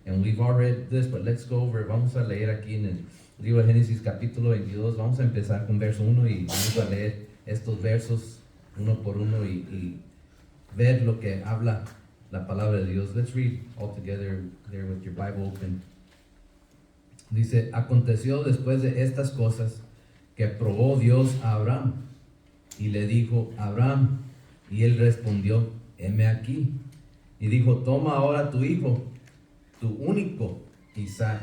And we've all read this, but let's go over. Vamos a leer aquí en el libro de Génesis capítulo 22. Vamos a empezar con verso 1 y vamos a leer estos versos uno por uno y ver lo que habla la palabra de Dios. Let's read all together there with your Bible open. Dice, aconteció después de estas cosas que probó Dios a Abraham y le dijo, Abraham, y él respondió, heme aquí. Y dijo, toma ahora tu hijo, tu único Isaac,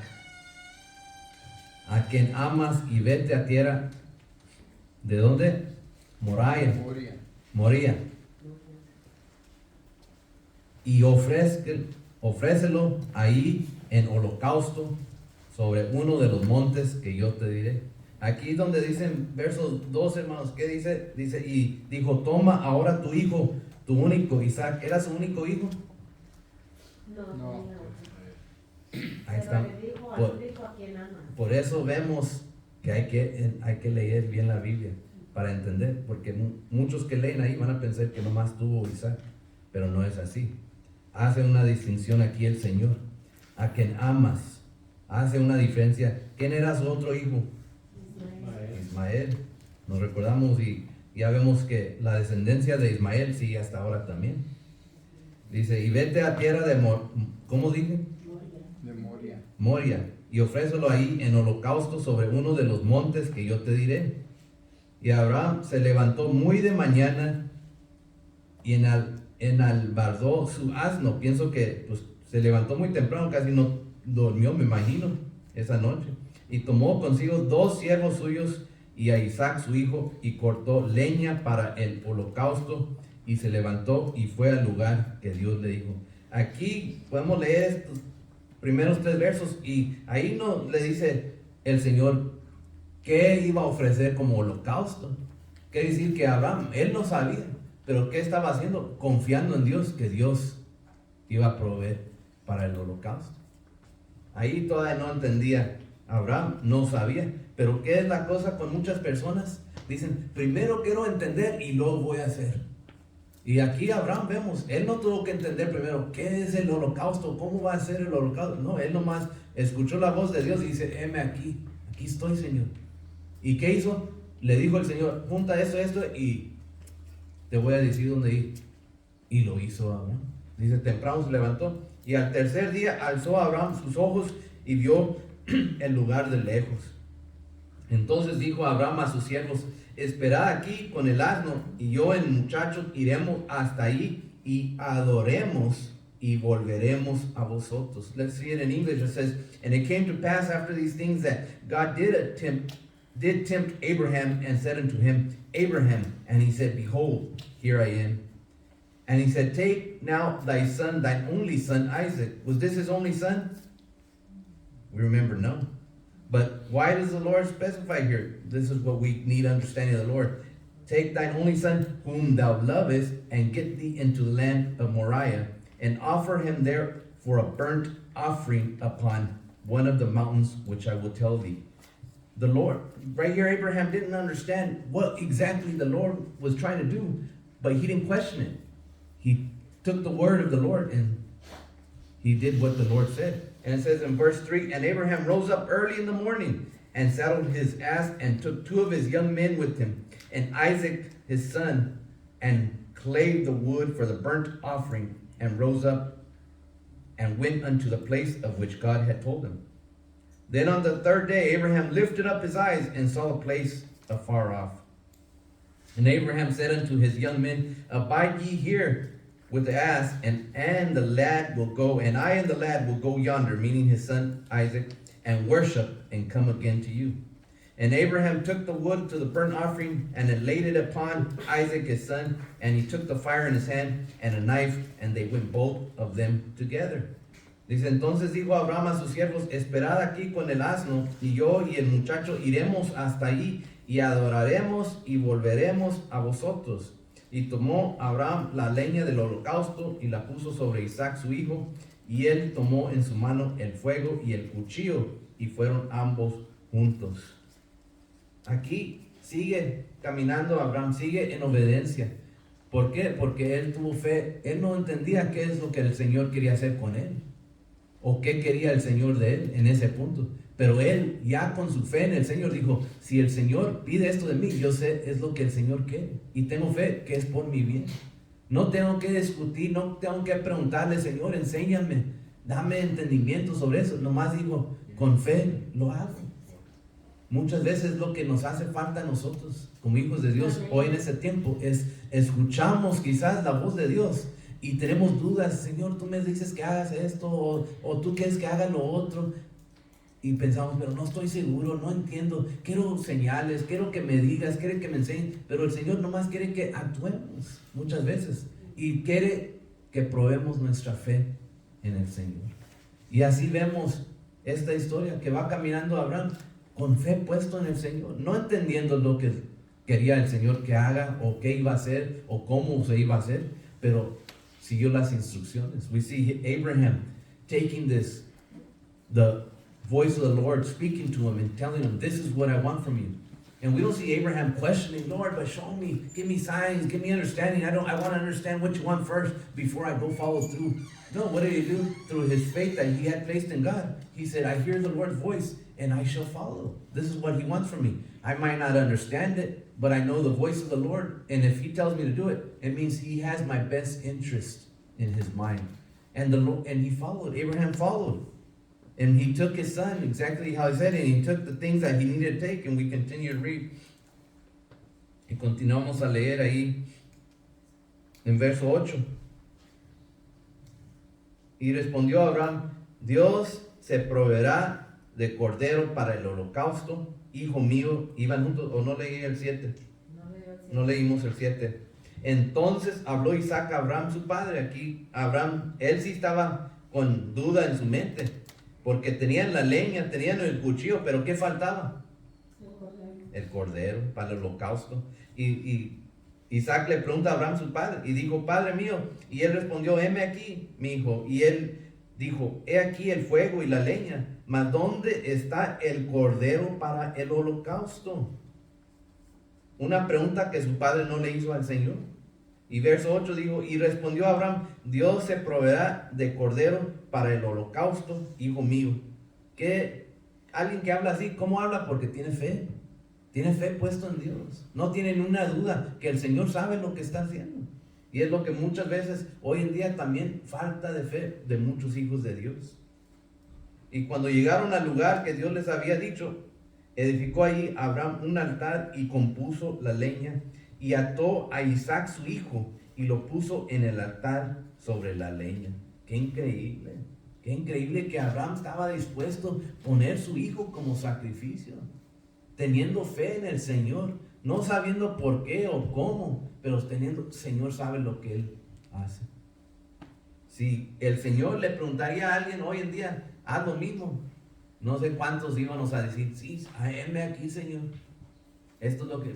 a quien amas, y vete a tierra. ¿De dónde? Moría. Y ofrécelo ahí en holocausto sobre uno de los montes que yo te diré. Aquí donde dicen versos 2, hermanos, ¿qué dice? Dice, y dijo, toma ahora tu hijo, tu único Isaac. ¿Era su único hijo? No. Ahí está. Por eso vemos que hay que leer bien la Biblia para entender, porque muchos que leen ahí van a pensar que nomás tuvo Isaac, pero no es así. Hace una distinción aquí el Señor. A quien amas, hace una diferencia. ¿Quién era su otro hijo? Ismael. Nos recordamos y ya vemos que la descendencia de Ismael sigue hasta ahora también. Dice, y vete a tierra de ¿cómo dije? Moria, y ofrécelo ahí en holocausto sobre uno de los montes que yo te diré. Y Abraham se levantó muy de mañana y enalbardó su asno. Pienso que pues, se levantó muy temprano, casi no durmió, me imagino, esa noche. Y tomó consigo 2 siervos suyos y a Isaac su hijo, y cortó leña para el holocausto, y se levantó y fue al lugar que Dios le dijo. Aquí podemos leer estos primeros 3 versos, y ahí no le dice el Señor qué iba a ofrecer como holocausto. Quiere decir que Abraham, él no sabía, pero ¿qué estaba haciendo? Confiando en Dios, que Dios iba a proveer para el holocausto. Ahí todavía no entendía Abraham, no sabía. Pero ¿qué es la cosa con muchas personas? Dicen, primero quiero entender y luego voy a hacer. Y aquí Abraham vemos, él no tuvo que entender primero qué es el holocausto, cómo va a ser el holocausto. No, él nomás escuchó la voz de Dios y dice, heme aquí estoy, Señor. ¿Y qué hizo? Le dijo el Señor, junta esto, y te voy a decir dónde ir. Y lo hizo Abraham. Dice, temprano se levantó, y al tercer día alzó Abraham sus ojos y vio el lugar de lejos. Entonces dijo Abraham a sus siervos, esperad aquí con el asno, y yo el muchacho iremos hasta ahí y adoremos y volveremos a vosotros. Let's see it in English. It says, and it came to pass after these things that God did tempt Abraham, and said unto him, Abraham, and he said, behold, here I am. And he said, take now thy son, thine only son, Isaac. Was this his only son? We remember, no. But why does the Lord specify here? This is what we need understanding of the Lord. Take thine only son, whom thou lovest, and get thee into the land of Moriah, and offer him there for a burnt offering upon one of the mountains which I will tell thee. The Lord, right here, Abraham didn't understand what exactly the Lord was trying to do, but he didn't question it. He took the word of the Lord and he did what the Lord said. And it says in verse 3, and Abraham rose up early in the morning and saddled his ass and took 2 of his young men with him, and Isaac his son, and clave the wood for the burnt offering, and rose up and went unto the place of which God had told him. Then on the 3rd day Abraham lifted up his eyes and saw the place afar off. And Abraham said unto his young men, abide ye here with the ass, and the lad will go, and I and the lad will go yonder, meaning his son Isaac, and worship, and come again to you. And Abraham took the wood to the burnt offering, and then laid it upon Isaac his son, and he took the fire in his hand, and a knife, and they went both of them together. Dice, entonces dijo Abraham a sus siervos, esperad aquí con el asno, y yo y el muchacho iremos hasta allí, y adoraremos y volveremos a vosotros. Y tomó Abraham la leña del holocausto y la puso sobre Isaac su hijo, y él tomó en su mano el fuego y el cuchillo, y fueron ambos juntos. Aquí sigue caminando Abraham, sigue en obediencia. ¿Por qué? Porque él tuvo fe. Él no entendía qué es lo que el Señor quería hacer con él. o qué quería el Señor de él en ese punto. Pero él, ya con su fe en el Señor, dijo, si el Señor pide esto de mí, yo sé es lo que el Señor quiere. Y tengo fe que es por mi bien. No tengo que discutir, no tengo que preguntarle, Señor, enséñame, dame entendimiento sobre eso. Nomás digo, con fe lo hago. Muchas veces lo que nos hace falta a nosotros, como hijos de Dios, hoy en ese tiempo, es escuchamos quizás la voz de Dios y tenemos dudas. Señor, tú me dices que hagas esto, o tú quieres que haga lo otro. Y pensamos, pero no estoy seguro, no entiendo, quiero señales, quiero que me digas, quiero que me enseñes, pero el Señor nomás quiere que actuemos muchas veces y quiere que probemos nuestra fe en el Señor. Y así vemos esta historia que va caminando Abraham con fe puesto en el Señor, no entendiendo lo que quería el Señor que haga o qué iba a hacer o cómo se iba a hacer, pero siguió las instrucciones. We see Abraham taking the voice of the Lord speaking to him and telling him, this is what I want from you. And we don't see Abraham questioning, Lord, but show me, give me signs, give me understanding. I want to understand what you want first before I go follow through. No, what did he do? Through his faith that he had placed in God, he said, I hear the Lord's voice and I shall follow. This is what he wants from me. I might not understand it, but I know the voice of the Lord. And if he tells me to do it, it means he has my best interest in his mind. And he followed. Abraham followed. And he took his son, exactly how he said it, and he took the things that he needed to take, and we continue to read. Y continuamos a leer ahí en verso 8. Y respondió Abraham, Dios se proveerá de cordero para el holocausto, hijo mío. ¿Iban juntos o no leí el 7? No leímos el 7. Entonces habló Isaac a Abraham su padre. Aquí Abraham, él sí estaba con duda en su mente. Porque tenían la leña, tenían el cuchillo, pero ¿qué faltaba? El cordero para el holocausto. Y Isaac le pregunta a Abraham su padre y dijo, Padre mío. Y él respondió, heme aquí, mi hijo. Y él dijo, he aquí el fuego y la leña, mas ¿dónde está el cordero para el holocausto? Una pregunta que su padre no le hizo al Señor. Y verso 8 dijo, y respondió Abraham, Dios se proveerá de cordero para el holocausto, hijo mío. Que alguien que habla así, ¿cómo habla? Porque tiene fe puesto en Dios. No tiene una duda que el Señor sabe lo que está haciendo. Y es lo que muchas veces hoy en día también falta de fe de muchos hijos de Dios. Y cuando llegaron al lugar que Dios les había dicho, edificó ahí Abraham un altar y compuso la leña y ató a Isaac su hijo y lo puso en el altar sobre la leña. Qué increíble que Abraham estaba dispuesto a poner su hijo como sacrificio, teniendo fe en el Señor, no sabiendo por qué o cómo, pero teniendo, el Señor sabe lo que Él hace. Si el Señor le preguntaría a alguien hoy en día, haz lo mismo, no sé cuántos íbamos a decir, sí, heme aquí, Señor. Esto es lo que,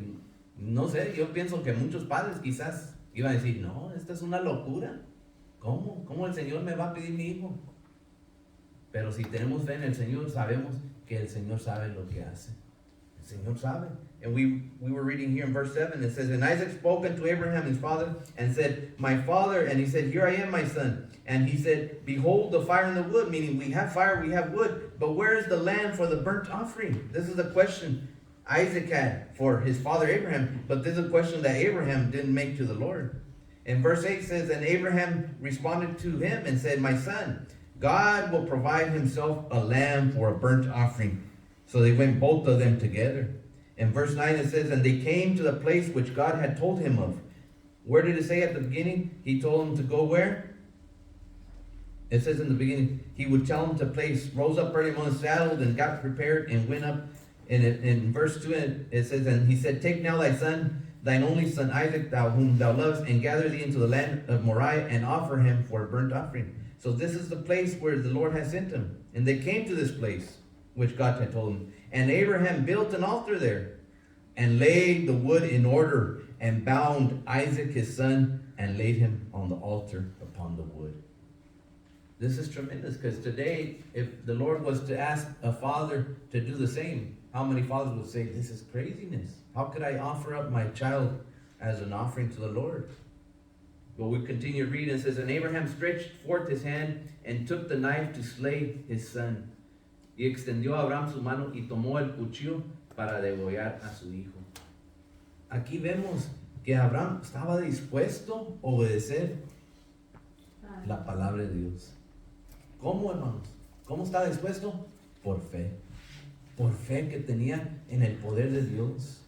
no sé, yo pienso que muchos padres quizás iban a decir, no, esta es una locura. ¿Cómo el Señor me va a pedir mi hijo? Pero si tenemos fe en el Señor, sabemos que el Señor sabe lo que hace. El Señor sabe. And we were reading here in verse 7, it says, and Isaac spoke unto Abraham his father, and said, my father, and he said, here I am, my son. And he said, behold the fire and the wood, meaning we have fire, we have wood, but where is the lamb for the burnt offering? This is a question Isaac had for his father Abraham, but this is a question that Abraham didn't make to the Lord. And verse 8 says, and Abraham responded to him and said, my son, God will provide himself a lamb for a burnt offering. So they went both of them together. In verse 9 it says, and they came to the place which God had told him of. Where did it say at the beginning? He told him to go where? It says in the beginning, he would tell him to place, rose up early morning, saddled, and got prepared, and went up. And in verse 2 it says, and he said, take now thy son, thine only son Isaac, whom thou lovest, and gather thee into the land of Moriah, and offer him for a burnt offering. So this is the place where the Lord has sent him. And they came to this place, which God had told him. And Abraham built an altar there, and laid the wood in order, and bound Isaac his son, and laid him on the altar upon the wood. This is tremendous, because today, if the Lord was to ask a father to do the same, how many fathers would say, this is craziness? How could I offer up my child as an offering to the Lord? But we continue reading. It says, and Abraham stretched forth his hand and took the knife to slay his son. Y extendió a Abraham su mano y tomó el cuchillo para degollar a su hijo. Aquí vemos que Abraham estaba dispuesto a obedecer la palabra de Dios. ¿Cómo, hermanos? ¿Cómo estaba dispuesto? Por fe. Por fe que tenía en el poder de Dios.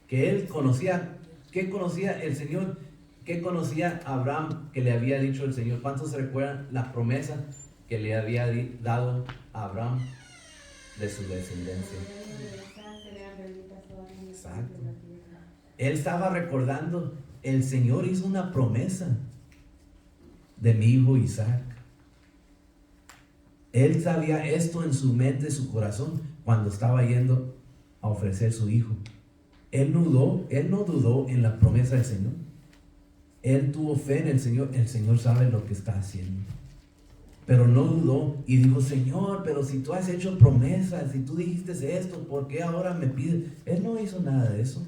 Que él conocía. ¿Qué conocía el Señor? ¿Qué conocía Abraham que le había dicho el Señor? ¿Cuántos se recuerdan la promesa que le había dado a Abraham de su descendencia? Exacto. Él estaba recordando, el Señor hizo una promesa de mi hijo Isaac. Él sabía esto en su mente, su corazón, cuando estaba yendo a ofrecer su hijo. Él no dudó en la promesa del Señor. Él tuvo fe en el Señor sabe lo que está haciendo. Pero no dudó y dijo, Señor, pero si tú has hecho promesas, si tú dijiste esto, ¿por qué ahora me pides? Él no hizo nada de eso.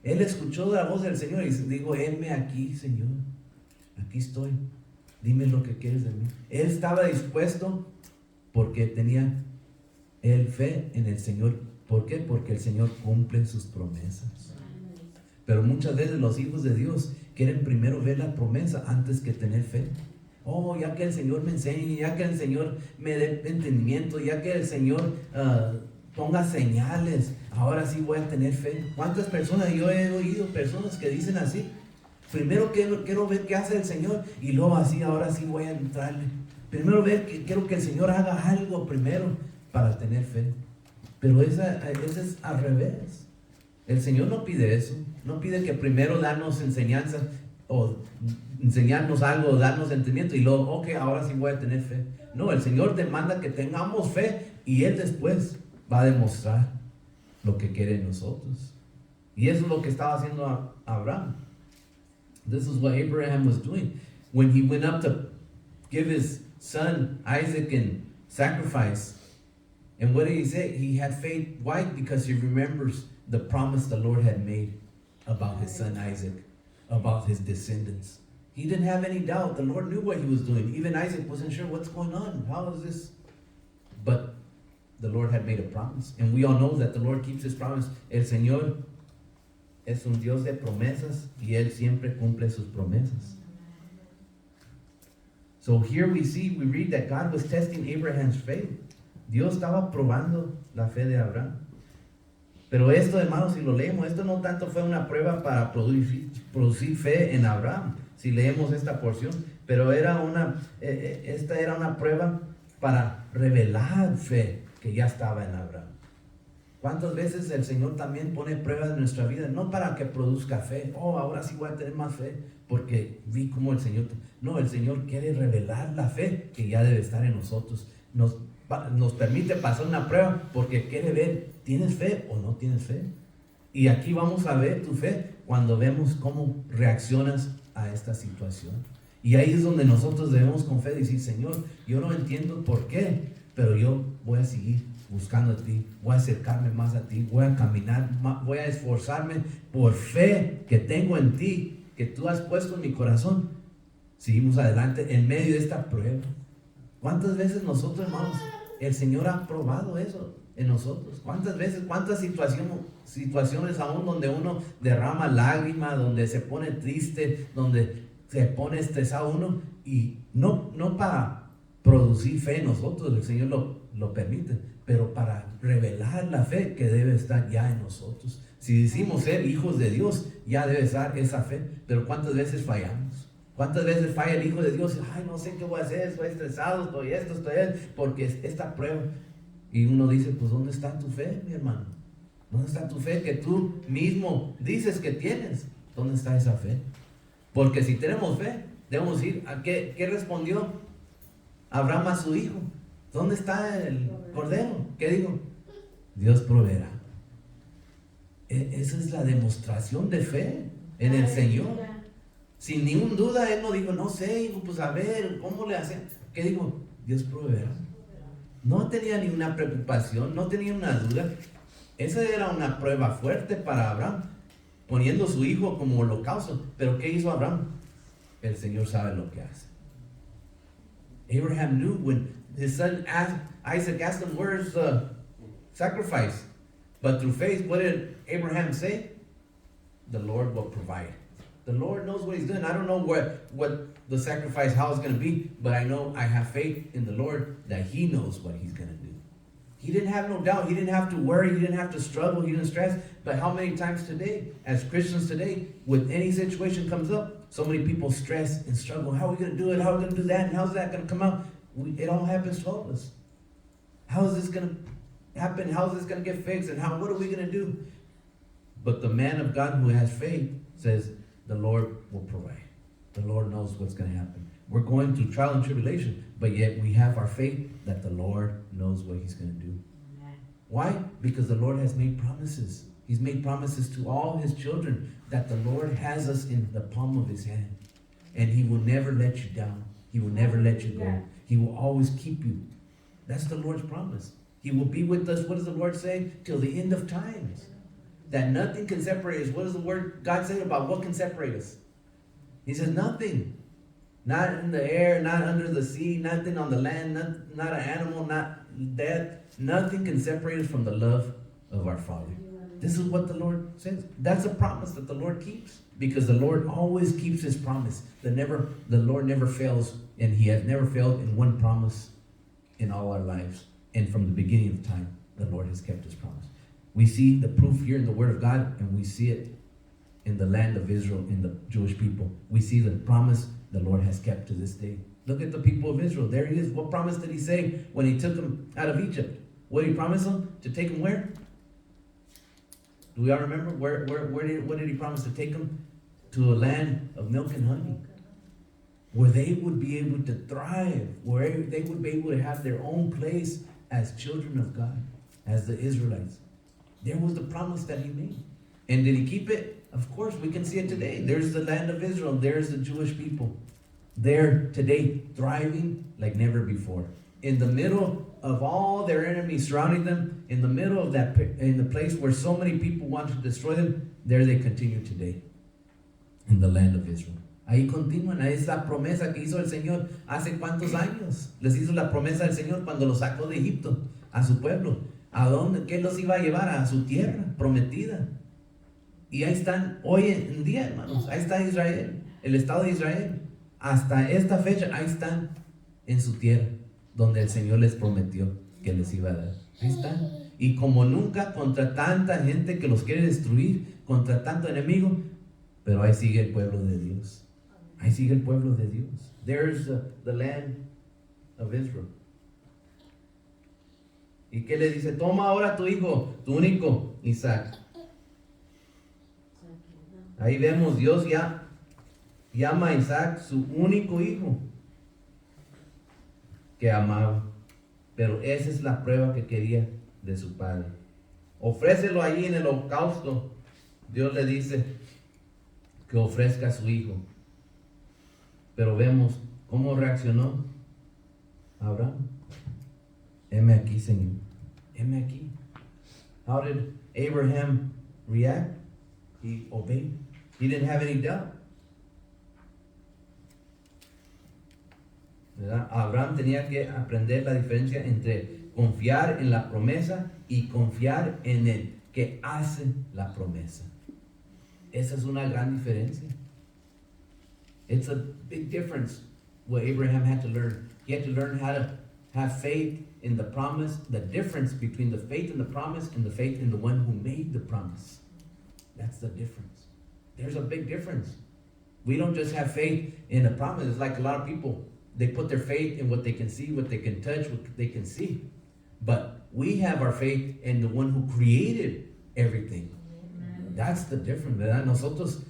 Él escuchó la voz del Señor y dijo, heme aquí, Señor, aquí estoy, dime lo que quieres de mí. Él estaba dispuesto porque tenía él fe en el Señor. ¿Por qué? Porque el Señor cumple sus promesas. Pero muchas veces los hijos de Dios quieren primero ver la promesa antes que tener fe. Oh, ya que el Señor me enseñe, ya que el Señor me dé entendimiento, ya que el Señor ponga señales, ahora sí voy a tener fe. ¿Cuántas personas? Yo he oído personas que dicen así. Primero quiero ver qué hace el Señor y luego así, ahora sí voy a entrarle. Primero quiero que el Señor haga algo primero para tener fe. Pero eso es al revés. El Señor no pide eso. No pide que primero darnos enseñanza o enseñarnos algo, darnos entendimiento y luego, ok, ahora sí voy a tener fe. No, el Señor demanda que tengamos fe y Él después va a demostrar lo que quiere en nosotros. Y eso es lo que estaba haciendo Abraham. This is what Abraham was doing. When he went up to give his son Isaac in sacrifice, and what did he say? He had faith. Why? Because he remembers the promise the Lord had made about his son Isaac, about his descendants. He didn't have any doubt. The Lord knew what he was doing. Even Isaac wasn't sure what's going on. How is this? But the Lord had made a promise. And we all know that the Lord keeps his promise. El Señor es un Dios de promesas y Él siempre cumple sus promesas. So here we read that God was testing Abraham's faith. Dios estaba probando la fe de Abraham. Pero esto, hermanos, si lo leemos, esto no tanto fue una prueba para producir fe en Abraham, si leemos esta porción, pero esta era una prueba para revelar fe que ya estaba en Abraham. ¿Cuántas veces el Señor también pone pruebas en nuestra vida? No para que produzca fe. Oh, ahora sí voy a tener más fe porque vi cómo el Señor... No, el Señor quiere revelar la fe que ya debe estar en nosotros. Nos permite pasar una prueba porque quiere ver, ¿tienes fe o no tienes fe? Y aquí vamos a ver tu fe cuando vemos cómo reaccionas a esta situación. Y ahí es donde nosotros debemos con fe decir, Señor, yo no entiendo por qué, pero yo voy a seguir buscando a ti, voy a acercarme más a ti, voy a caminar, voy a esforzarme por fe que tengo en ti, que tú has puesto en mi corazón. Seguimos adelante en medio de esta prueba. ¿Cuántas veces nosotros, hermanos, el Señor ha probado eso en nosotros? ¿Cuántas veces, cuántas situaciones aún donde uno derrama lágrimas, donde se pone triste, donde se pone estresado uno? Y no para producir fe en nosotros, el Señor lo permite, pero para revelar la fe que debe estar ya en nosotros. Si decimos ser hijos de Dios, ya debe estar esa fe, pero ¿cuántas veces fallamos? ¿Cuántas veces falla el Hijo de Dios? Ay, no sé qué voy a hacer, estoy estresado, estoy esto, porque esta prueba. Y uno dice, pues ¿dónde está tu fe, mi hermano? ¿Dónde está tu fe que tú mismo dices que tienes? ¿Dónde está esa fe? Porque si tenemos fe, debemos ir a ¿qué respondió Abraham a su hijo? ¿Dónde está el cordero? ¿Qué dijo? Dios proveerá. Esa es la demostración de fe en el Señor. Sin ninguna duda, él no dijo, no sé, hijo, pues a ver, ¿cómo le hacen? ¿Qué dijo? Dios proveerá. No tenía ni una preocupación, no tenía una duda. Esa era una prueba fuerte para Abraham, poniendo a su hijo como holocausto. Pero ¿qué hizo Abraham? el Señor sabe lo que hace. Abraham knew when his son Isaac asked him, where's the sacrifice? But through faith, what did Abraham say? The Lord will provide. The Lord knows what he's doing. I don't know what the sacrifice, how it's going to be, but I know I have faith in the Lord that he knows what he's going to do. He didn't have no doubt. He didn't have to worry. He didn't have to struggle. He didn't stress. But how many times today, as Christians today, when any situation comes up, so many people stress and struggle. How are we going to do it? How are we going to do that? And how's that going to come out? It all happens to all of us. How is this going to happen? How is this going to get fixed? And what are we going to do? But the man of God who has faith says, the Lord will provide. The Lord knows what's going to happen. We're going through trial and tribulation, but yet we have our faith that the Lord knows what he's going to do. Amen. Why? Because the Lord has made promises. He's made promises to all his children that the Lord has us in the palm of his hand. And he will never let you down. He will never let you go. He will always keep you. That's the Lord's promise. He will be with us, what does the Lord say? Till the end of times. That nothing can separate us. What does the word God say about what can separate us? He says nothing. Not in the air, not under the sea, nothing on the land, not an animal, not death. Nothing can separate us from the love of our Father. This is what the Lord says. That's a promise that the Lord keeps. Because the Lord always keeps his promise. The Lord never fails, and he has never failed in one promise in all our lives. And from the beginning of time, the Lord has kept his promise. We see the proof here in the Word of God, and we see it in the land of Israel, in the Jewish people. We see the promise the Lord has kept to this day. Look at the people of Israel. There he is. What promise did he say when he took them out of Egypt? What did he promise them? To take them where? Do we all remember? What did he promise to take them? To a land of milk and honey. Where they would be able to thrive. Where they would be able to have their own place as children of God. As the Israelites. There was the promise that he made. And did he keep it? Of course, we can see it today. There's the land of Israel. There's the Jewish people. They're today thriving like never before. In the middle of all their enemies surrounding them, in the middle of that, in the place where so many people want to destroy them, there they continue today. In the land of Israel. Ahí continúan, a esa promesa que hizo el Señor hace cuántos años. Les hizo la promesa del Señor cuando los sacó de Egipto, a su pueblo. ¿A dónde? ¿Qué los iba a llevar? A su tierra prometida. Y ahí están hoy en día, hermanos. Ahí está Israel, el Estado de Israel. Hasta esta fecha, ahí están en su tierra, donde el Señor les prometió que les iba a dar. Ahí están. Y como nunca, contra tanta gente que los quiere destruir, contra tanto enemigo, pero ahí sigue el pueblo de Dios. Ahí sigue el pueblo de Dios. There's the land of Israel. ¿Y qué le dice? Toma ahora tu hijo, tu único, Isaac. Ahí vemos, Dios ya llama a Isaac su único hijo que amaba. Pero esa es la prueba que quería de su padre. Ofrécelo allí en el holocausto. Dios le dice que ofrezca a su hijo. Pero vemos cómo reaccionó Abraham. Heme aquí, Señor. Heme aquí. How did Abraham react? He obeyed. He didn't have any doubt. ¿Verdad? Abraham tenía que aprender la diferencia entre confiar en la promesa y confiar en el que hace la promesa. Esa es una gran diferencia. It's a big difference what Abraham had to learn. He had to learn how to have faith in the promise, the difference between the faith in the promise and the faith in the one who made the promise. That's the difference. There's a big difference. We don't just have faith in a promise. It's like a lot of people, they put their faith in what they can see, what they can touch, what they can see. But we have our faith in the one who created everything. Amen. That's the difference, ¿verdad? Nosotros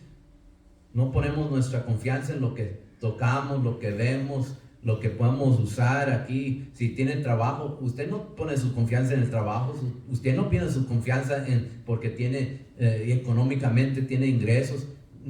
no ponemos nuestra confianza en lo que tocamos, lo que vemos, lo que podemos usar aquí. Si tiene trabajo, usted no pone su confianza en el trabajo, usted no pone su confianza en porque tiene económicamente tiene ingresos.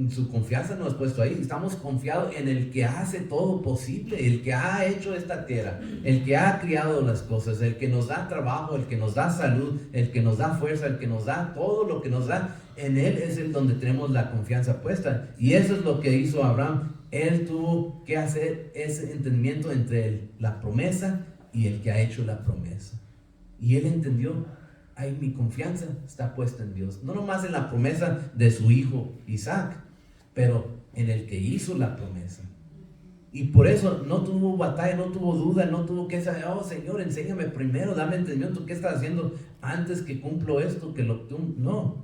Su confianza no es puesto ahí. Estamos confiados en el que hace todo posible, el que ha hecho esta tierra, el que ha criado las cosas, el que nos da trabajo, el que nos da salud, el que nos da fuerza, el que nos da todo lo que nos da. En él es el donde tenemos la confianza puesta. Y eso es lo que hizo Abraham. Él tuvo que hacer ese entendimiento entre la promesa y el que ha hecho la promesa. Y él entendió, ay, mi confianza está puesta en Dios. No nomás en la promesa de su hijo Isaac, pero en el que hizo la promesa. Y por eso no tuvo batalla, no tuvo duda, no tuvo que saber, oh Señor, enséñame primero, dame entendimiento, ¿qué estás haciendo antes que cumplo esto? Que lo tú, no,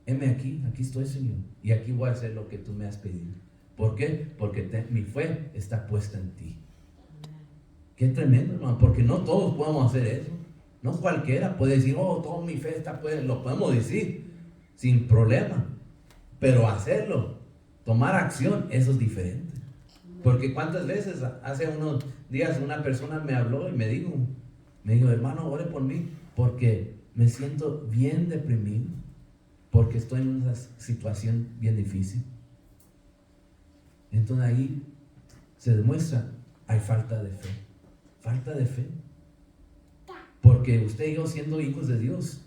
heme aquí estoy, Señor, y aquí voy a hacer lo que tú me has pedido. ¿Por qué? Porque mi fe está puesta en ti. Qué tremendo, hermano, porque no todos podemos hacer eso. No cualquiera puede decir, oh, toda mi fe está puesta, lo podemos decir sin problema, pero hacerlo, tomar acción, eso es diferente. Porque cuántas veces hace unos días una persona me habló y me dijo, hermano, ore por mí, porque me siento bien deprimido, porque estoy en una situación bien difícil. Entonces ahí se demuestra, hay falta de fe. Falta de fe. Porque usted y yo, siendo hijos de Dios,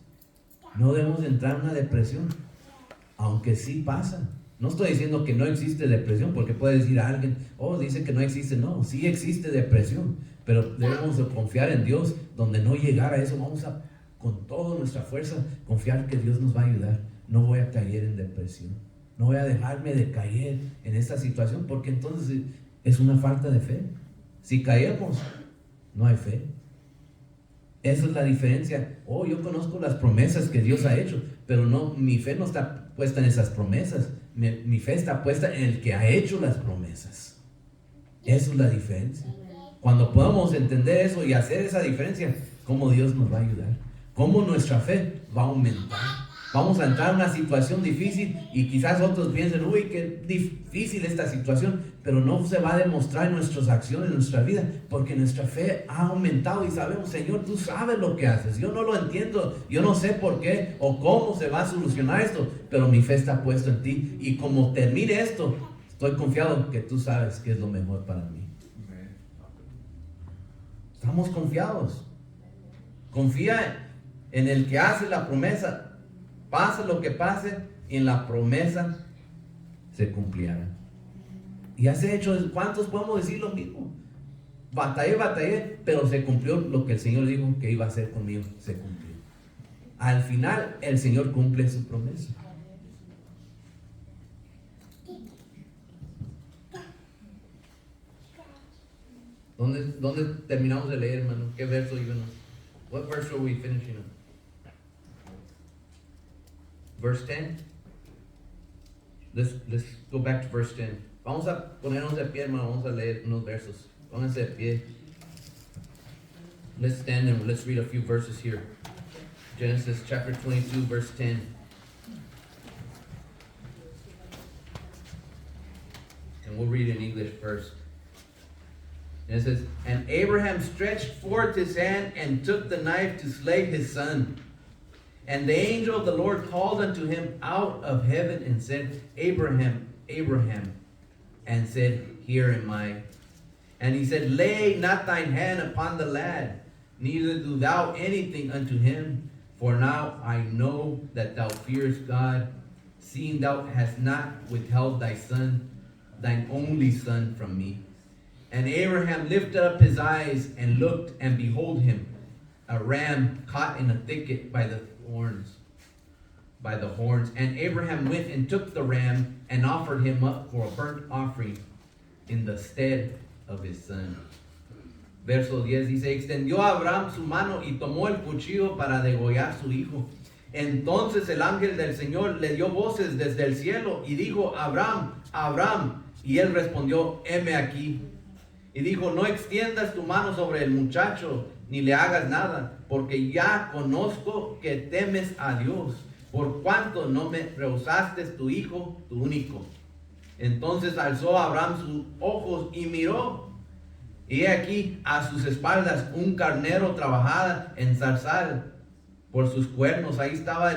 no debemos entrar en una depresión, aunque sí pasa. No estoy diciendo que no existe depresión, porque puede decir a alguien, oh, dice que no existe. No, sí existe depresión, pero debemos de confiar en Dios, donde no llegar a eso. Vamos a, con toda nuestra fuerza, confiar que Dios nos va a ayudar. No voy a caer en depresión, no voy a dejarme de caer en esta situación, porque entonces es una falta de fe. Si caemos, no hay fe. Esa es la diferencia. Oh, yo conozco las promesas que Dios ha hecho, pero no, mi fe no está puesta en esas promesas. Mi fe está puesta en el que ha hecho las promesas. Esa es la diferencia. Cuando podamos entender eso y hacer esa diferencia, cómo Dios nos va a ayudar, cómo nuestra fe va a aumentar. Vamos a entrar en una situación difícil y quizás otros piensen, uy, qué difícil esta situación, pero no se va a demostrar en nuestras acciones, en nuestra vida, porque nuestra fe ha aumentado y sabemos, Señor, tú sabes lo que haces. Yo no lo entiendo, yo no sé por qué o cómo se va a solucionar esto, pero mi fe está puesta en ti, y como termine esto, estoy confiado que tú sabes que es lo mejor para mí. Estamos confiados. Confía en el que hace la promesa. Pase lo que pase, en la promesa se cumplirá. Y hace hecho, ¿cuántos podemos decir lo mismo? Batallé, pero se cumplió lo que el Señor dijo que iba a hacer conmigo, se cumplió. Al final, el Señor cumple su promesa. ¿Dónde terminamos de leer, hermano? ¿Qué verso íbamos? What verse are we finishing on? Verse 10. Let's go back to verse 10. Vamos a ponernos de pie, hermano. Vamos a leer unos versos. Pónganse de pie. Let's stand and let's read a few verses here. Genesis chapter 22, verse 10. And we'll read in English first. And it says, and Abraham stretched forth his hand and took the knife to slay his son. And the angel of the Lord called unto him out of heaven and said, Abraham, Abraham. And said, Here am I. And he said, Lay not thine hand upon the lad, neither do thou anything unto him. For now I know that thou fearest God, seeing thou hast not withheld thy son, thine only son, from me. And Abraham lifted up his eyes and looked, and behold him, a ram caught in a thicket by the horns. And Abraham went and took the ram and offered him up for a burnt offering in the stead of his son. Verso 10 dice, extendió Abraham su mano y tomó el cuchillo para degollar su hijo. Entonces el ángel del Señor le dio voces desde el cielo y dijo, Abraham, Abraham. Y él respondió, heme aquí. Y dijo, no extiendas tu mano sobre el muchacho, ni le hagas nada, porque ya conozco que temes a Dios, por cuanto no me rehusaste tu hijo, tu único. Entonces alzó Abraham sus ojos y miró, y he aquí a sus espaldas un carnero trabajada en zarzal por sus cuernos. Ahí estaba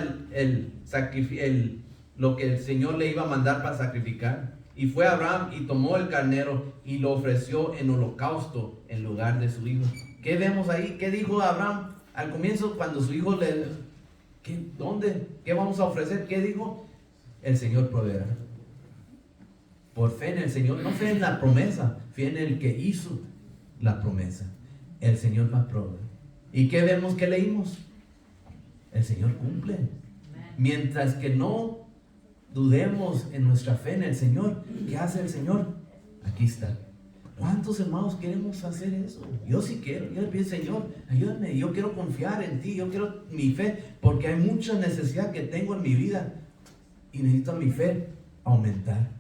lo que el Señor le iba a mandar para sacrificar. Y fue Abraham y tomó el carnero y lo ofreció en holocausto en lugar de su hijo. ¿Qué vemos ahí? ¿Qué dijo Abraham al comienzo cuando su hijo ¿dónde? ¿Qué vamos a ofrecer? ¿Qué dijo? El Señor proveerá. por fe en el Señor, no fe en la promesa, fe en el que hizo la promesa. El Señor va a proveer. ¿Y qué vemos que leímos? El Señor cumple. Mientras que no dudemos en nuestra fe en el Señor, ¿qué hace el Señor? Aquí está. ¿Cuántos hermanos queremos hacer eso? Yo sí quiero. Yo le pido, Señor, ayúdame. Yo quiero confiar en ti. Yo quiero mi fe, porque hay mucha necesidad que tengo en mi vida y necesito mi fe aumentar.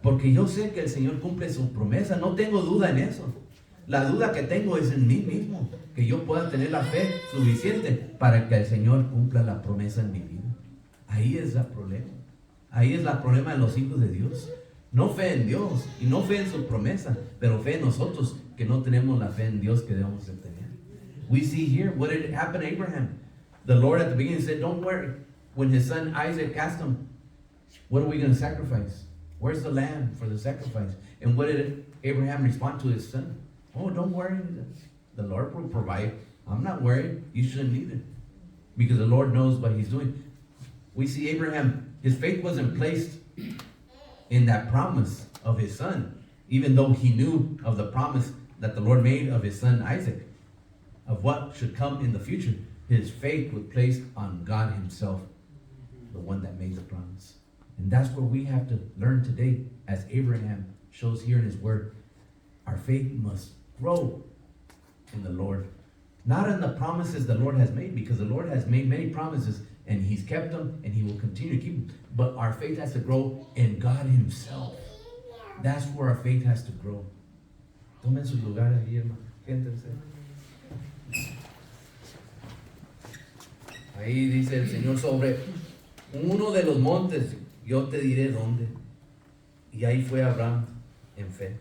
Porque yo sé que el Señor cumple su promesa. No tengo duda en eso. La duda que tengo es en mí mismo, que yo pueda tener la fe suficiente para que el Señor cumpla la promesa en mi vida. Ahí es el problema. Ahí es el problema de los hijos de Dios. No fe en Dios y no fe en su promesa, pero fe en nosotros que no tenemos la fe en Dios que debemos de tener. We see here what did happen to Abraham. The Lord at the beginning said, don't worry. When his son Isaac asked him, what are we going to sacrifice? Where's the lamb for the sacrifice? And what did Abraham respond to his son? Oh, don't worry. The Lord will provide. I'm not worried. You shouldn't either. Because the Lord knows what he's doing. We see Abraham, his faith wasn't placed in that promise of his son, even though he knew of the promise that the Lord made of his son Isaac, of what should come in the future. His faith was placed on God himself, the one that made the promise. And that's where we have to learn today, as Abraham shows here in his word. Our faith must grow in the Lord, not in the promises the Lord has made, because the Lord has made many promises and he's kept them and he will continue to keep them. But our faith has to grow in God himself. That's where our faith has to grow. Tomen sus lugares ahí, hermano. Géntense. Ahí dice el Señor, sobre uno de los montes yo te diré dónde. Y ahí fue Abraham en fe.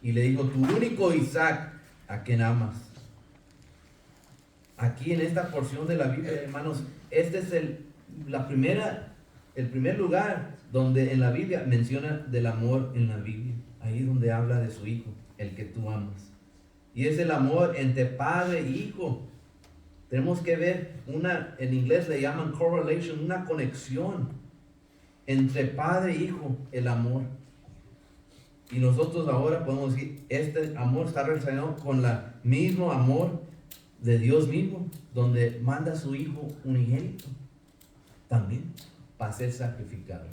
Y le dijo, tu único Isaac, a quien amas. Aquí en esta porción de la Biblia, hermanos, este es el primer lugar donde en la Biblia menciona del amor en la Biblia. Ahí donde habla de su hijo, el que tú amas. Y es el amor entre padre e hijo. Tenemos que ver en inglés le llaman correlation, una conexión entre padre e hijo, el amor. Y nosotros ahora podemos decir, este amor está relacionado con el mismo amor de Dios mismo, donde manda a su hijo unigénito también para ser sacrificado.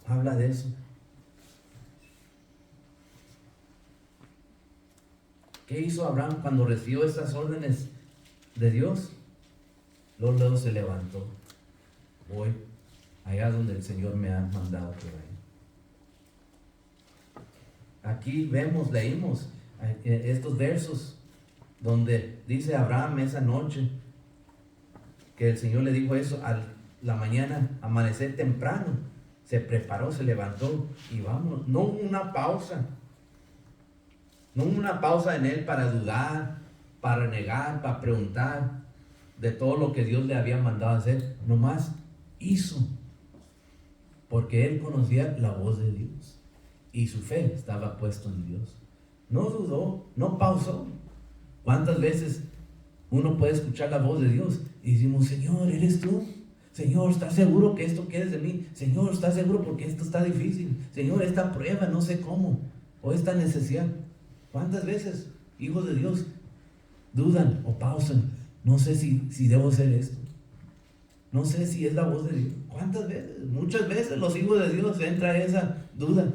Habla de eso. ¿Qué hizo Abraham cuando recibió estas órdenes de Dios? Luego se levantó. Voy allá donde el Señor me ha mandado por ahí. Aquí leímos estos versos donde dice Abraham esa noche que el Señor le dijo eso a la mañana, amanecer temprano, se preparó, se levantó y vamos. No hubo una pausa. No hubo una pausa en él para dudar, para negar, para preguntar de todo lo que Dios le había mandado hacer. Nomás hizo, porque él conocía la voz de Dios y su fe estaba puesta en Dios. No dudó, no pausó. ¿Cuántas veces uno puede escuchar la voz de Dios y decimos, Señor, ¿eres tú? Señor, ¿estás seguro que esto quieres de mí? Señor, ¿estás seguro porque esto está difícil? Señor, esta prueba no sé cómo, o esta necesidad. ¿Cuántas veces, hijos de Dios, dudan o pausan? No sé si debo hacer esto. No sé si es la voz de Dios. ¿Cuántas veces? Muchas veces los hijos de Dios entra esa duda.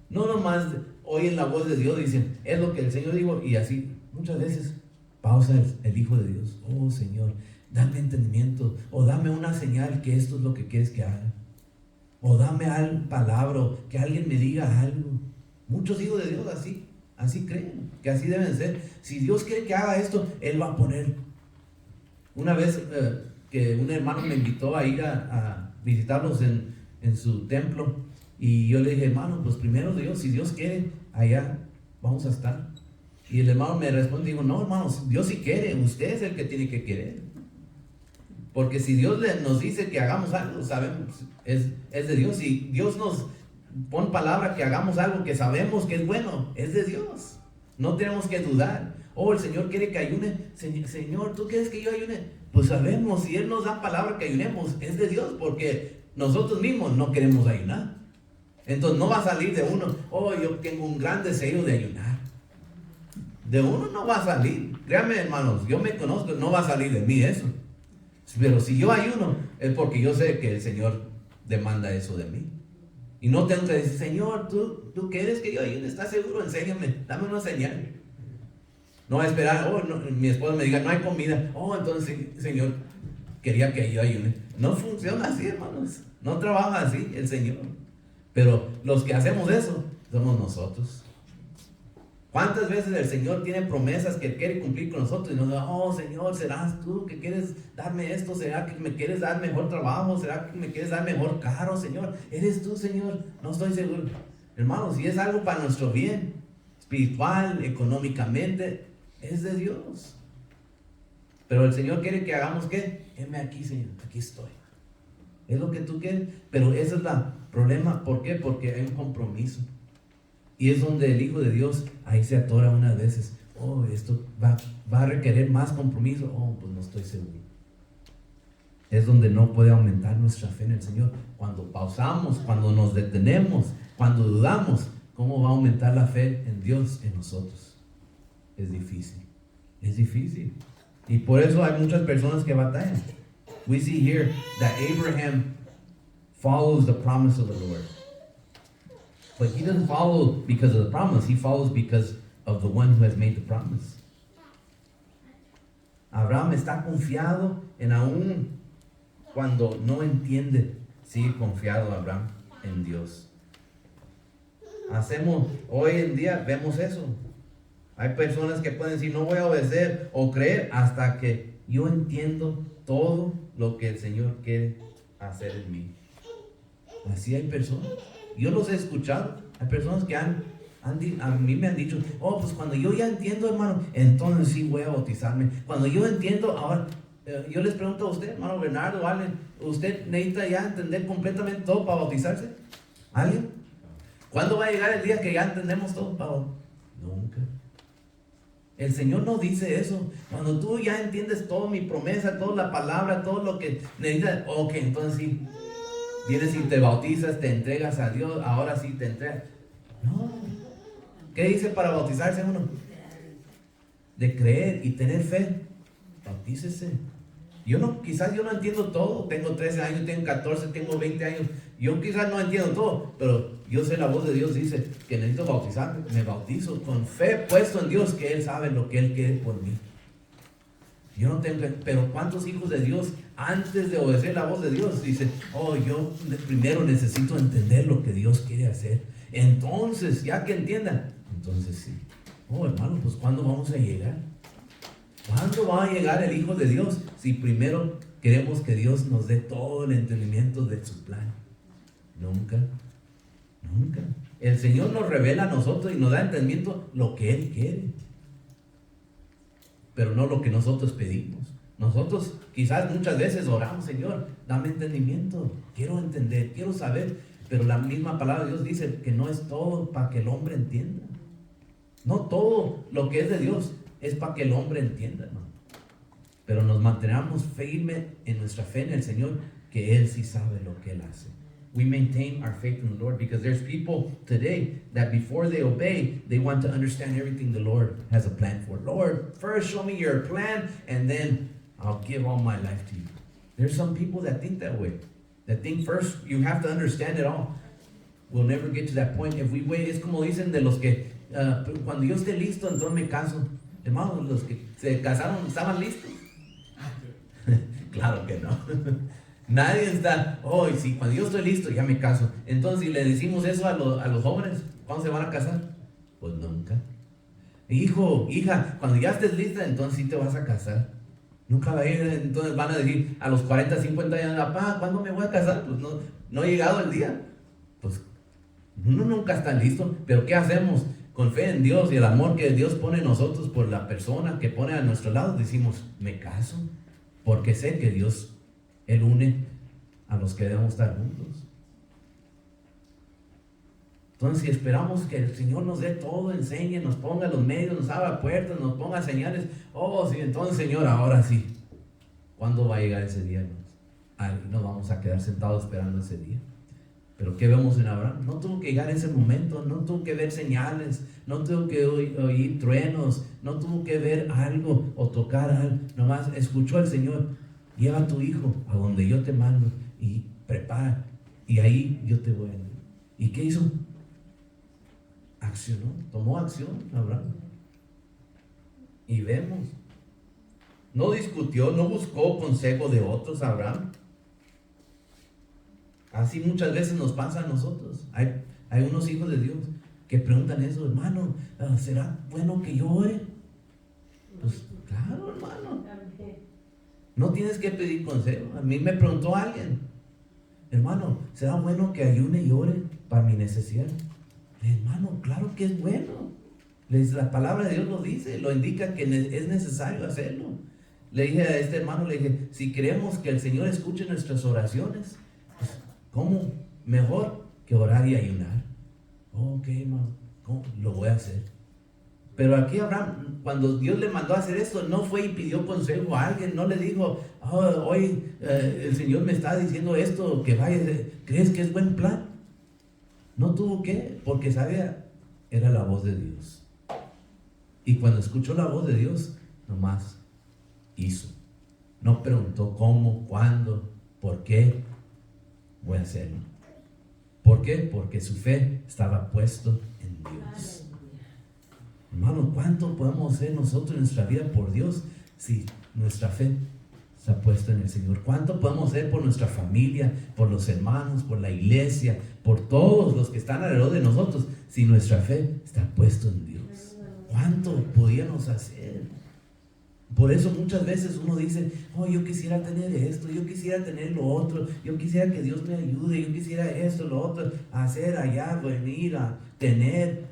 No nomás oyen la voz de Dios y dicen, es lo que el Señor dijo, y así. Muchas veces pausa el Hijo de Dios. Oh Señor, dame entendimiento, o dame una señal que esto es lo que quieres que haga, o dame palabra, que alguien me diga algo. Muchos hijos de Dios así creen, que así deben ser. Si Dios quiere que haga esto, Él va a poner. Una vez que un hermano me invitó a ir a visitarlos en su templo, y yo le dije, hermano, pues primero Dios, si Dios quiere, allá vamos a estar. Y el hermano me responde, digo, no, hermano, Dios sí quiere, usted es el que tiene que querer. Porque si Dios nos dice que hagamos algo, sabemos, es de Dios. Si Dios nos pone palabra que hagamos algo que sabemos que es bueno, es de Dios. No tenemos que dudar. Oh, el Señor quiere que ayune. Señor, ¿tú quieres que yo ayune? Pues sabemos, si Él nos da palabra que ayunemos, es de Dios, porque nosotros mismos no queremos ayunar. Entonces no va a salir de uno, oh, yo tengo un gran deseo de ayunar. De uno no va a salir. Créanme, hermanos, yo me conozco, no va a salir de mí eso. Pero si yo ayuno, es porque yo sé que el Señor demanda eso de mí. Y no tengo que decir, Señor, ¿tú quieres que yo ayune? ¿Estás seguro? Enséñame, dame una señal. No va a esperar, oh, no, mi esposa me diga, no hay comida. Oh, entonces, Señor, quería que yo ayune. No funciona así, hermanos. No trabaja así el Señor. Pero los que hacemos eso, somos nosotros. ¿Cuántas veces el Señor tiene promesas que quiere cumplir con nosotros y nos dice, oh Señor, ¿serás tú que quieres darme esto? ¿Será que me quieres dar mejor trabajo? ¿Será que me quieres dar mejor carro, Señor? ¿Eres tú, Señor? No estoy seguro. Hermanos, si es algo para nuestro bien, espiritual, económicamente, es de Dios. Pero el Señor quiere que hagamos ¿qué? Heme aquí, Señor, aquí estoy. Es lo que tú quieres, pero ese es el problema. ¿Por qué? Porque hay un compromiso. Y es donde el Hijo de Dios ahí se atora unas veces. Oh, esto va a requerir más compromiso. Oh, pues no estoy seguro. Es donde no puede aumentar nuestra fe en el Señor. Cuando pausamos, cuando nos detenemos, cuando dudamos, ¿cómo va a aumentar la fe en Dios en nosotros? Es difícil. Es difícil. Y por eso hay muchas personas que batallan. We see here that Abraham follows the promise of the Lord. But he doesn't follow because of the promise. He follows because of the one who has made the promise. Abraham está confiado en aún cuando no entiende. Sigue confiado Abraham en Dios. Hoy en día vemos eso. Hay personas que pueden decir, no voy a obedecer o creer hasta que yo entiendo todo lo que el Señor quiere hacer en mí. Así hay personas. Yo los he escuchado. Hay personas que a mí me han dicho, oh, pues cuando yo ya entiendo, hermano, entonces sí voy a bautizarme. Cuando yo entiendo, ahora, yo les pregunto a usted, hermano Bernardo, ¿alguien? ¿Usted necesita ya entender completamente todo para bautizarse? ¿Alguien? ¿Cuándo va a llegar el día que ya entendemos todo para bautizarse? Nunca. El Señor no dice eso. Cuando tú ya entiendes toda mi promesa, toda la palabra, todo lo que necesitas, ok, entonces sí. Vienes y te bautizas, te entregas a Dios, ahora sí te entregas. No. ¿Qué dice para bautizarse uno? De creer y tener fe. Bautícese. Quizás yo no entiendo todo. Tengo 13 años, tengo 14, tengo 20 años. Yo quizás no entiendo todo, pero yo sé la voz de Dios dice que necesito bautizarme. Me bautizo con fe puesto en Dios, que Él sabe lo que Él quiere por mí. Yo no tengo, pero ¿cuántos hijos de Dios antes de obedecer la voz de Dios dicen, oh, yo primero necesito entender lo que Dios quiere hacer? Entonces, ya que entiendan, entonces sí. Oh, hermano, pues ¿cuándo vamos a llegar? ¿Cuándo va a llegar el Hijo de Dios? Si primero queremos que Dios nos dé todo el entendimiento de su plan. Nunca, nunca. El Señor nos revela a nosotros y nos da entendimiento lo que Él quiere, pero no lo que nosotros pedimos. Nosotros quizás muchas veces oramos, Señor, dame entendimiento, quiero entender, quiero saber, pero la misma palabra de Dios dice que no es todo para que el hombre entienda. No todo lo que es de Dios es para que el hombre entienda, ¿no? Pero nos mantenemos firmes en nuestra fe en el Señor, que Él sí sabe lo que Él hace. We maintain our faith in the Lord because there's people today that before they obey, they want to understand everything the Lord has a plan for. Lord, first show me your plan and then I'll give all my life to you. There's some people that think that way. That think first you have to understand it all. We'll never get to that point if we wait. Es como dicen de los que cuando yo esté listo, entonces me caso. Hermanos, los que se casaron, ¿estaban listos? Claro que no. Nadie está, oh, sí, cuando yo estoy listo, ya me caso. Entonces, si le decimos eso a los jóvenes, ¿cuándo se van a casar? Pues nunca. Hijo, hija, cuando ya estés lista, entonces sí te vas a casar. Nunca va a ir, entonces van a decir a los 40, 50 años, papá, ¿cuándo me voy a casar? Pues no ha llegado el día. Pues uno nunca está listo, pero ¿qué hacemos? Con fe en Dios y el amor que Dios pone en nosotros por la persona que pone a nuestro lado, decimos, me caso, porque sé que Dios, Él une a los que debemos estar juntos. Entonces, si esperamos que el Señor nos dé todo, enseñe, nos ponga los medios, nos abra puertas, nos ponga señales, oh, sí, entonces, Señor, ahora sí. ¿Cuándo va a llegar ese día? Ahí nos vamos a quedar sentados esperando ese día. Pero ¿qué vemos en Abraham? No tuvo que llegar ese momento, no tuvo que ver señales, no tuvo que oír truenos, no tuvo que ver algo o tocar algo. Nomás escuchó al Señor: lleva a tu hijo a donde yo te mando y prepara, y ahí yo te voy a ayudar. ¿Y qué hizo? Accionó, tomó acción Abraham. Y vemos, no discutió, no buscó consejo de otros Abraham. Así muchas veces nos pasa a nosotros. Hay unos hijos de Dios que preguntan eso: hermano, ¿será bueno que yo ore? Pues claro, hermano. No tienes que pedir consejo. A mí me preguntó alguien: hermano, ¿será bueno que ayune y ore para mi necesidad? Hermano, claro que es bueno. La palabra de Dios lo dice, lo indica que es necesario hacerlo. Le dije a este hermano, le dije: si queremos que el Señor escuche nuestras oraciones, pues, ¿cómo mejor que orar y ayunar? Ok, hermano, ¿cómo? Lo voy a hacer. Pero aquí Abraham, cuando Dios le mandó a hacer esto, no fue y pidió consejo a alguien, no le dijo: hoy el Señor me está diciendo esto, que vaya, ¿crees que es buen plan? No tuvo que, porque sabía, era la voz de Dios. Y cuando escuchó la voz de Dios, nomás hizo. No preguntó cómo, cuándo, por qué. Voy a hacerlo. ¿Por qué? Porque su fe estaba puesto en Dios. Hermano, ¿cuánto podemos hacer nosotros en nuestra vida por Dios si nuestra fe está puesta en el Señor? ¿Cuánto podemos hacer por nuestra familia, por los hermanos, por la iglesia, por todos los que están alrededor de nosotros, si nuestra fe está puesta en Dios? ¿Cuánto podíamos hacer? Por eso muchas veces uno dice: yo quisiera tener esto, yo quisiera tener lo otro, yo quisiera que Dios me ayude, yo quisiera esto, lo otro, hacer, allá, venir, a tener.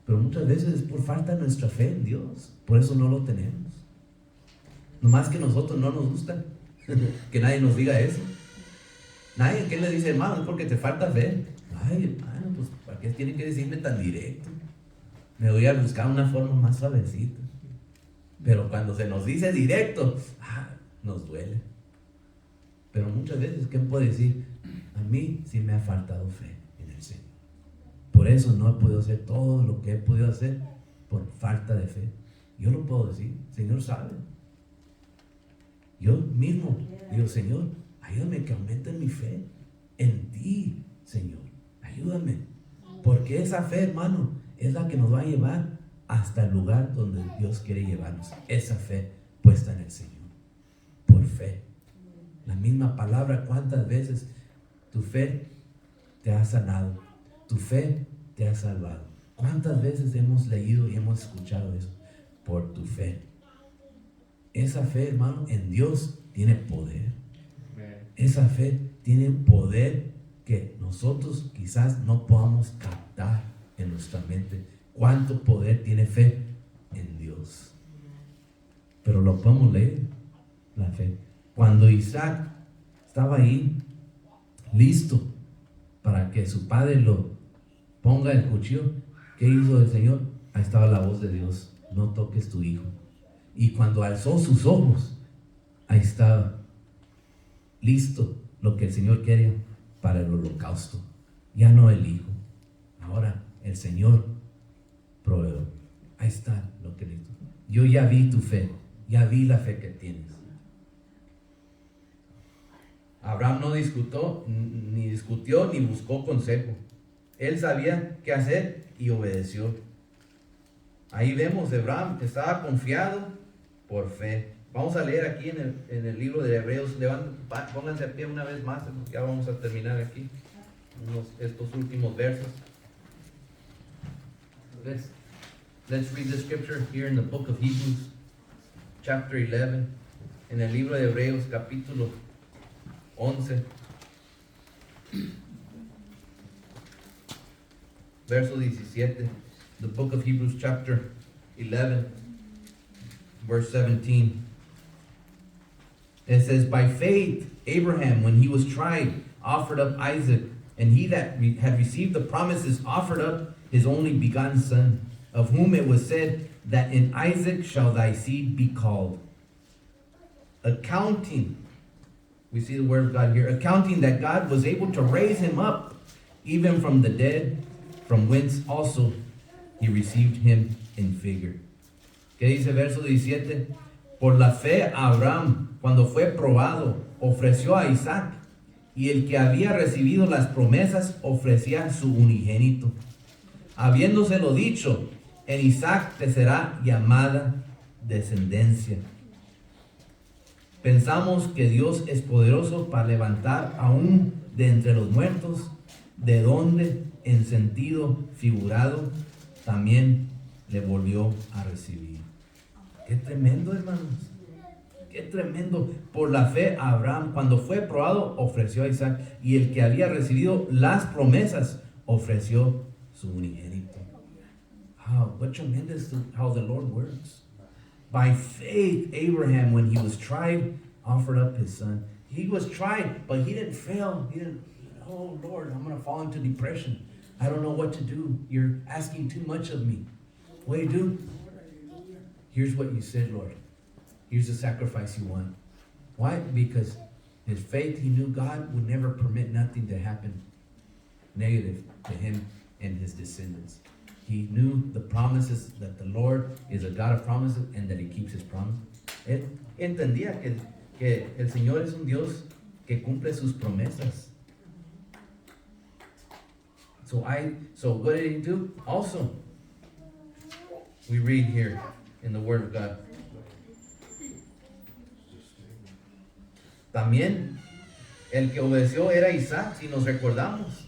Pero muchas veces es por falta de nuestra fe en Dios. Por eso no lo tenemos. Nomás que nosotros no nos gusta que nadie nos diga eso. Nadie que le dice: hermano, es porque te falta fe. Ay, hermano, pues ¿para qué tiene que decirme tan directo? Me voy a buscar una forma más suavecita. Pero cuando se nos dice directo, nos duele. Pero muchas veces, ¿qué puedo decir? A mí sí me ha faltado fe en el Señor. Por eso no he podido hacer todo lo que he podido hacer, por falta de fe. Yo lo puedo decir, el Señor sabe. Yo mismo digo: Señor, ayúdame que aumente mi fe en ti, Señor. Ayúdame. Porque esa fe, hermano, es la que nos va a llevar hasta el lugar donde Dios quiere llevarnos. Esa fe puesta en el Señor. Por fe. La misma palabra, ¿cuántas veces tu fe te ha sanado? Tu fe te ha salvado. ¿Cuántas veces hemos leído y hemos escuchado eso? Por tu fe. Esa fe, hermano, en Dios tiene poder. Esa fe tiene poder que nosotros quizás no podamos captar en nuestra mente. ¿Cuánto poder tiene fe en Dios? Pero lo podemos leer, la fe. Cuando Isaac estaba ahí, listo para que su padre lo ponga el cuchillo, ¿qué hizo el Señor? Ahí estaba la voz de Dios: no toques tu hijo. Y cuando alzó sus ojos, ahí estaba listo lo que el Señor quería para el holocausto. Ya no el hijo, ahora el Señor proveedor. Ahí está lo que listo. Yo ya vi tu fe, ya vi la fe que tienes. Abraham no discutió ni buscó consejo. Él sabía qué hacer y obedeció. Ahí vemos, Abraham estaba confiado por fe. Vamos a leer aquí en el libro de Hebreos. Pónganse a pie una vez más, ya vamos a terminar aquí estos últimos versos. Let's read the scripture here in the book of Hebrews, chapter 11, en el libro de Hebreos, capítulo 11, verso 17. The book of Hebrews, chapter 11, verse 17. It says, by faith, Abraham, when he was tried, offered up Isaac, and he that had received the promises offered up his only begotten son, of whom it was said, that in Isaac shall thy seed be called. Accounting We see the word of God here. Accounting that God was able to raise him up even from the dead, from whence also he received him in figure. ¿Qué dice verso 17? Por la fe Abraham, cuando fue probado, ofreció a Isaac, y el que había recibido las promesas ofrecía su unigénito, habiéndoselo dicho, en Isaac te será llamada descendencia. Pensamos que Dios es poderoso para levantar aún de entre los muertos, de donde en sentido figurado también le volvió a recibir. Qué tremendo, hermanos. Qué tremendo. Por la fe Abraham, cuando fue probado, ofreció a Isaac, y el que había recibido las promesas ofreció su unigénito. What tremendous how the Lord works. By faith, Abraham, when he was tried, offered up his son. He was tried, but he didn't fail. He didn't, oh Lord, I'm going to fall into depression. I don't know what to do. You're asking too much of me. What do you do? Here's what you said, Lord. Here's the sacrifice you want. Why? Because his faith, he knew God would never permit nothing to happen negative to him and his descendants. He knew the promises, that the Lord is a God of promises and that he keeps his promise. Él entendía que el Señor es un Dios que cumple sus promesas. So what did he do? Also, we read here in the Word of God. También el que obedeció era Isaac, si nos recordamos.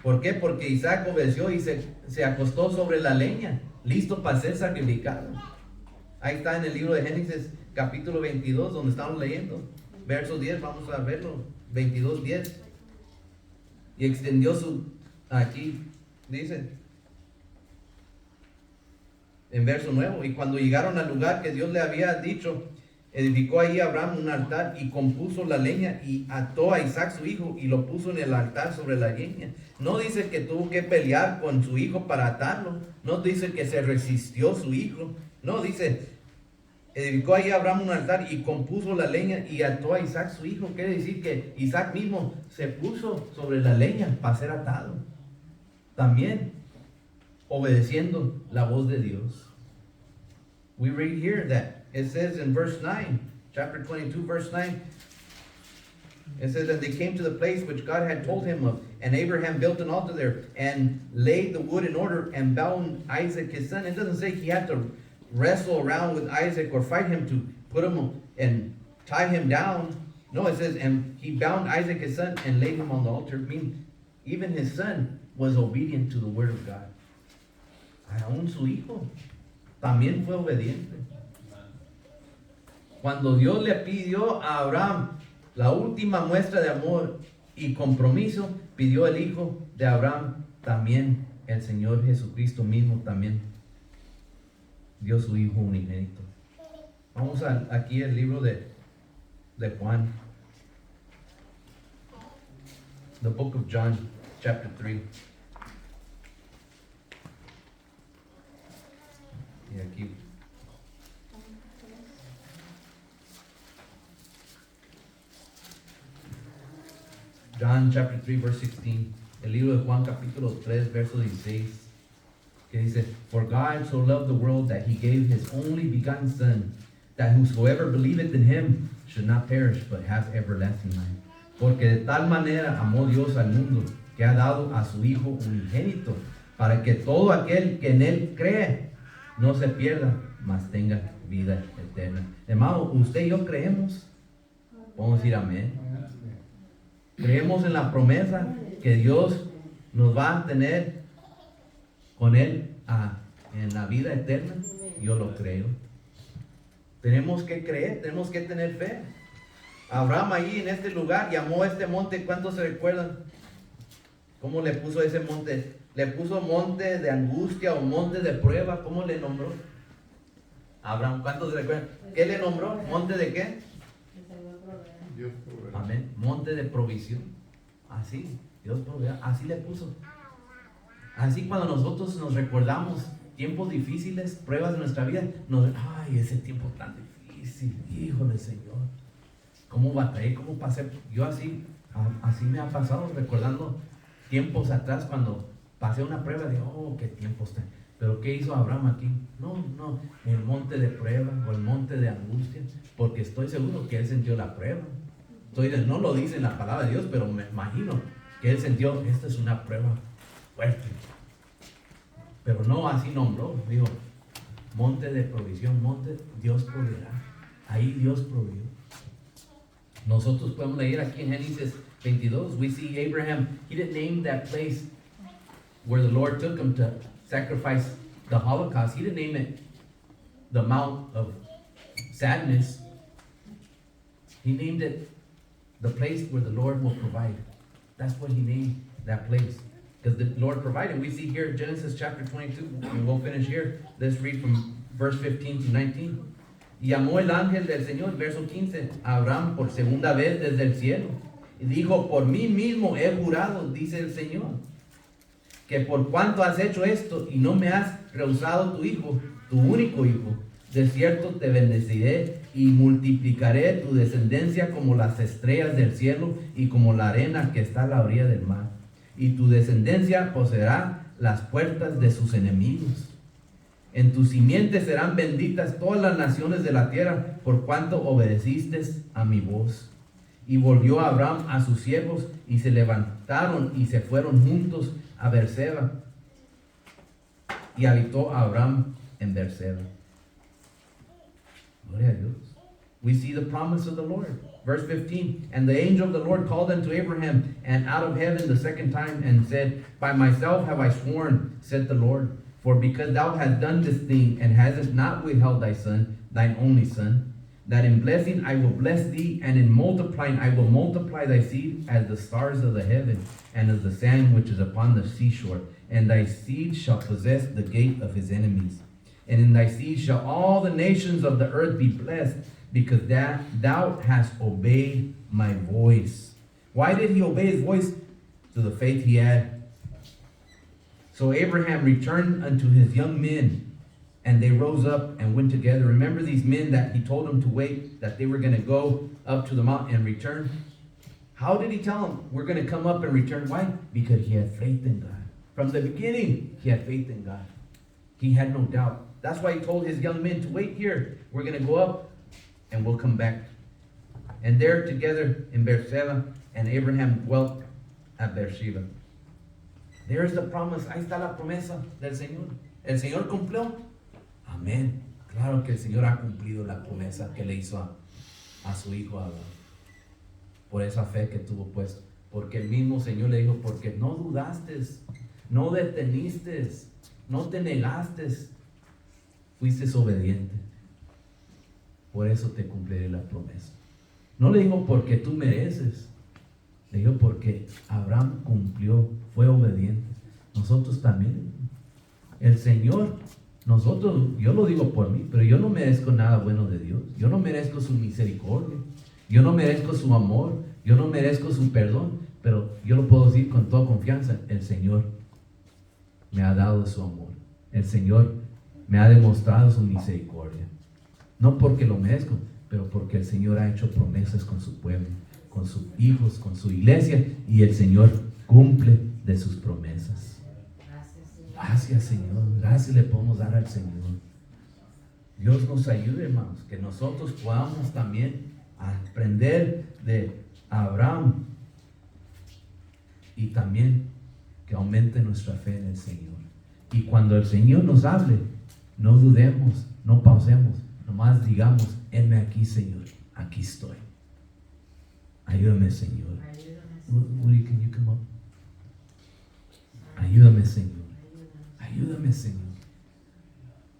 ¿Por qué? Porque Isaac obedeció y se acostó sobre la leña, listo para ser sacrificado. Ahí está en el libro de Génesis, capítulo 22, donde estamos leyendo. Verso 10, vamos a verlo. 22:10. Y extendió aquí dice, en verso 9, y cuando llegaron al lugar que Dios le había dicho, edificó ahí Abraham un altar y compuso la leña y ató a Isaac su hijo y lo puso en el altar sobre la leña. No dice que tuvo que pelear con su hijo para atarlo. No dice que se resistió su hijo. No, dice, edificó ahí Abraham un altar y compuso la leña y ató a Isaac su hijo. Quiere decir que Isaac mismo se puso sobre la leña para ser atado. También obedeciendo la voz de Dios. We read here that it says in verse 9, chapter 22, verse 9, it says that they came to the place which God had told him of, and Abraham built an altar there and laid the wood in order and bound Isaac his son. It doesn't say he had to wrestle around with Isaac or fight him to put him and tie him down. No, it says, and he bound Isaac his son and laid him on the altar. I mean, even his son was obedient to the word of God. Aún su hijo también fue obediente. Cuando Dios le pidió a Abraham la última muestra de amor y compromiso, pidió el hijo de Abraham, también el Señor Jesucristo mismo también dio su hijo unigénito. Vamos aquí al libro de Juan. The book of John, chapter 3. Y aquí. John chapter 3 verse 16. El libro de Juan capítulo 3 verso 16. Que dice, for God so loved the world that he gave his only begotten son, that whosoever believeth in him should not perish but have everlasting life. Porque de tal manera amó Dios al mundo que ha dado a su hijo unigénito, para que todo aquel que en él cree no se pierda, mas tenga vida eterna. Hermano, usted y yo creemos. Vamos a decir amén. Creemos en la promesa que Dios nos va a tener con él en la vida eterna. Yo lo creo. Tenemos que creer, tenemos que tener fe. Abraham ahí en este lugar llamó a este monte, ¿cuántos se recuerdan? ¿Cómo le puso ese monte? Le puso monte de angustia o monte de prueba. ¿Cómo le nombró? Abraham, ¿cuántos se recuerdan? ¿Qué le nombró? ¿Monte de qué? Dios provee. Amén. Monte de provisión. Así, Dios provee. Así le puso. Así cuando nosotros nos recordamos tiempos difíciles, pruebas de nuestra vida, ay, ese tiempo tan difícil, híjole, Señor. cómo batallé, cómo pasé. Yo así me ha pasado, recordando tiempos atrás cuando pasé una prueba, de qué tiempos. Pero ¿qué hizo Abraham aquí? No, el monte de prueba o el monte de angustia, porque estoy seguro que él sintió la prueba. No lo dice en la palabra de Dios, pero me imagino que él sintió, esta es una prueba fuerte. Pero no así nombró, dijo, monte de provisión, monte, Dios proveerá. Ahí Dios proveyó. Nosotros podemos leer aquí en Génesis 22, we see Abraham, he didn't name that place where the Lord took him to sacrifice the Holocaust. He didn't name it the Mount of Sadness. He named it the place where the Lord will provide. That's what he named that place. Because the Lord provided. We see here Genesis chapter 22, and we'll finish here. Let's read from verse 15 to 19. Y llamó el ángel del Señor, verso 15, a Abraham por segunda vez desde el cielo. Y dijo, por mí mismo he jurado, dice el Señor, que por cuanto has hecho esto y no me has rehusado tu hijo, tu único hijo, de cierto te bendeciré y multiplicaré tu descendencia como las estrellas del cielo y como la arena que está a la orilla del mar. Y tu descendencia poseerá las puertas de sus enemigos. En tu simiente serán benditas todas las naciones de la tierra, por cuanto obedeciste a mi voz. Y volvió Abraham a sus siervos, y se levantaron y se fueron juntos a Berseba. Y habitó Abraham en Berseba. Gloria a Dios. We see the promise of the Lord. Verse 15, and the angel of the Lord called unto Abraham, and out of heaven the second time, and said, by myself have I sworn, said the Lord, for because thou hast done this thing, and hast not withheld thy son, thine only son, that in blessing I will bless thee, and in multiplying I will multiply thy seed as the stars of the heaven, and as the sand which is upon the seashore. And thy seed shall possess the gate of his enemies. And in thy seed shall all the nations of the earth be blessed, because that thou hast obeyed my voice. Why did he obey his voice? To the faith he had. So Abraham returned unto his young men, and they rose up and went together. Remember these men that he told them to wait, that they were going to go up to the mountain and return? How did he tell them we're going to come up and return? Why? Because he had faith in God. From the beginning, he had faith in God. He had no doubt. That's why he told his young men to wait here. We're going to go up and we'll come back. And there together in Beersheba, and Abraham dwelt at Beersheba. There's the promise. Ahí está la promesa del Señor. ¿El Señor cumplió? Amén. Claro que el Señor ha cumplido la promesa que le hizo a su hijo Abraham. Por esa fe que tuvo puesto. Porque el mismo Señor le dijo, porque no dudaste, no deteniste, no te negaste, fuiste obediente. Por eso te cumpliré la promesa. No le digo porque tú mereces. Le digo porque Abraham cumplió, fue obediente. Nosotros también. El Señor, yo lo digo por mí, pero yo no merezco nada bueno de Dios. Yo no merezco su misericordia. Yo no merezco su amor. Yo no merezco su perdón. Pero yo lo puedo decir con toda confianza. El Señor me ha dado su amor. El Señor me ha demostrado su misericordia. No porque lo merezco, pero porque el Señor ha hecho promesas con su pueblo, con sus hijos, con su iglesia, y el Señor cumple de sus promesas. Gracias, Señor. Gracias le podemos dar al Señor. Dios nos ayude, hermanos, que nosotros podamos también aprender de Abraham y también que aumente nuestra fe en el Señor. Y cuando el Señor nos hable, no dudemos, no pausemos. Nomás digamos, heme aquí, Señor, aquí estoy. Ayúdame, Señor. Woody, can you come up? Ayúdame, Señor. Ayúdame, Señor.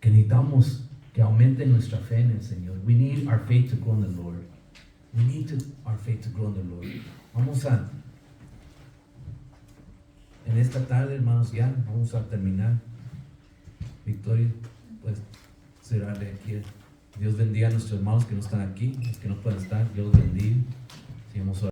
Que necesitamos que aumente nuestra fe en el Señor. We need our faith to grow in the Lord. We need our faith to grow in the Lord. Vamos a, en esta tarde, hermanos, ya vamos a terminar. Victoria, pues, cerrarle aquí. Dios bendiga a nuestros hermanos que no están aquí, los que no pueden estar. Dios bendiga. Sigamos orando.